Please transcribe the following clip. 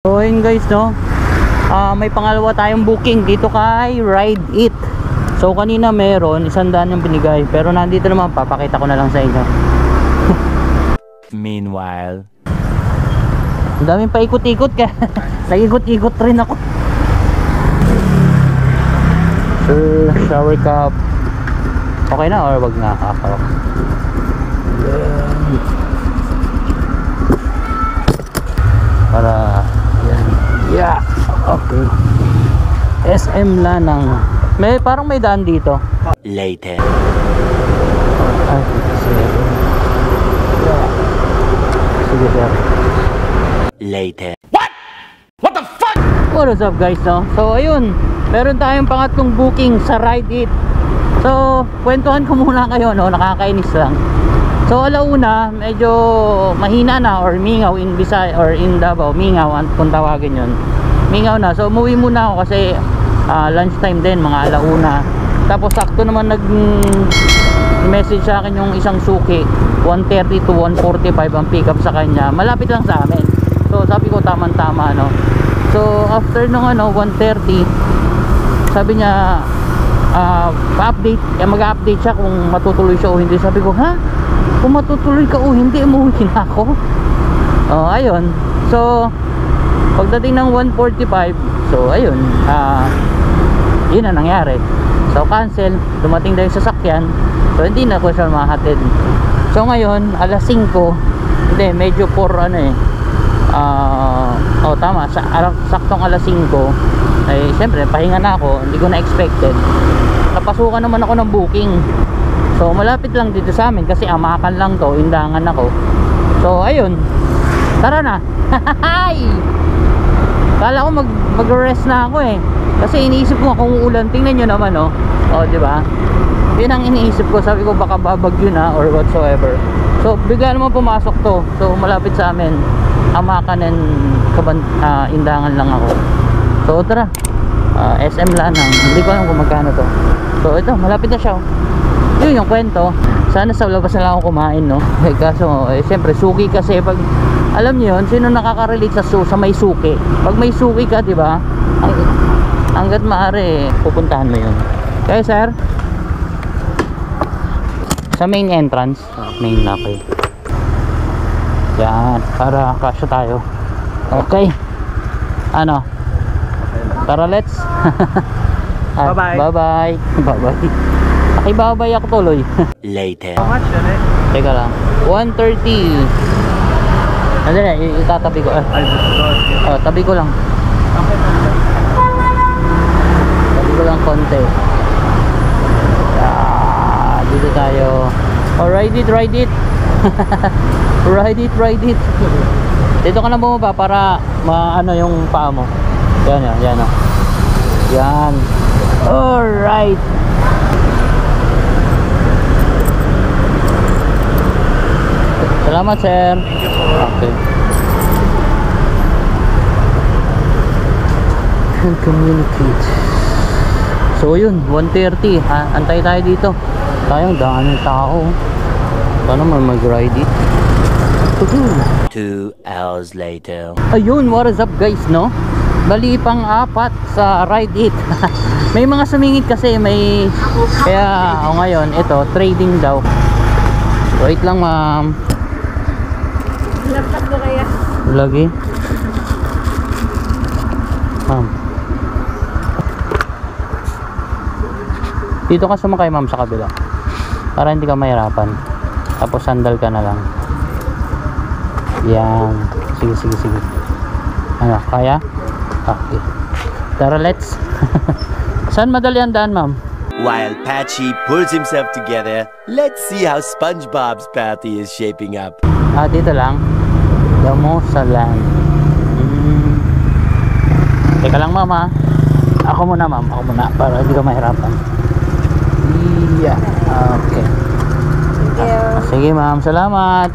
So ayun guys, no, may pangalawa tayong booking dito kay Ride It. So kanina meron 100 yung binigay, pero nandito naman, papakita ko na lang sa inyo. Meanwhile, ang daming paikot-ikot ka. Nag-ikot-ikot rin ako. Sir, shower cup. Okay na or wag na? Para yan. Yeah. Okay. SM Lanang. Parang may daan dito. later. Ay, sige. Yeah. Sige sir. Later. What is up guys, no? So ayun, meron tayong pangatlong booking sa Ride It. So kwentuhan ko muna kayo, no, nakakainis lang. So alauna, medyo mahina na or mingaw in Bisaya or in Davao, mingaw kung tawagin yun. Mingaw na, so umuwi muna ako kasi lunchtime din, mga alauna. Tapos sakto naman nag-message sa akin yung isang suki, 1:30 to 1:45 ang pick up sa kanya, malapit lang sa amin. So sabi ko tamang-tama, no. So after nung 1:30, sabi niya pa-update, mag-update siya kung matutuloy siya o hindi. Sabi ko, ha? Kung matutuloy ka o hindi, umuwi na ako. Ayun. So pagdating ng 1:45, so ayun, yun ang nangyari. So cancel, dumating daw yung sasakyan. So hindi na ko siya mahatid. So ngayon, alas 5, hindi, medyo 4 tama, saktong alas 5, ay siyempre pahinga na ako, hindi ko na expected. Napasukan naman ako ng booking. So malapit lang dito sa amin kasi Amakan lang to, Indangan ako. So ayun, tara na. Kala ko mag-rest na ako kasi iniisip ko kung uulan, tingnan nyo naman, di ba? Yun ang iniisip ko, sabi ko baka babagyo na or whatsoever. So bigla naman pumasok to. So malapit sa amin, Amakan and Indangan lang ako. So tara, SM Lanang, hindi ko alam kung magkano to. So ito, malapit na siya. Yun yung kwento. Sana sa labas na lang ako kumain, no? Kaso siyempre suki kasi, pag alam niyo yun, sino nakaka-relate sa may suki? Pag may suki ka, di ba? Hanggat maaari, pupuntahan mo yun. Okay, sir? Sa main entrance. Main na, okay. Yan, para kasya tayo. Okay. Ano? Tara, let's. Bye-bye. Bye-bye. Bye-bye. Nakibabay ako tuloy. Later. How much yun Teka lang. 1:30. Ano na, itatabi ko. Tabi ko lang. Tabi ko lang konti. Dito tayo. Ride it. Ride it. Dito ka na bumaba para maano yung paa mo. Yan. Yan. Alright. Salamat, sir. Okay. And communicate. So yun, 1:30, antay tayo dito. Tayong daan ng tao. Paano mag-ride it? 2 hours later. Ayun, what is up guys, no? Bali pang 4 sa Ride It. May mga sumingit kasi, kaya ngayon, ito, trading daw. Wait lang, ma'am. Laptop mo kaya? Lagi. Ma'am. Dito ka sumakay, ma'am, sa kabila. Para hindi ka mahirapan. Tapos sandal ka na lang. Yan. Sige. Ano, kaya? Okay. Tara, let's. Saan madali ang daan, ma'am? While Patchy pulls himself together, let's see how SpongeBob's party is shaping up. Dito lang. Damosalan. Teka lang, ma'am, Ako muna, ma'am. Para hindi ka mahirapan. Yeah. Okay. Thank you. Sige, ma'am. Salamat.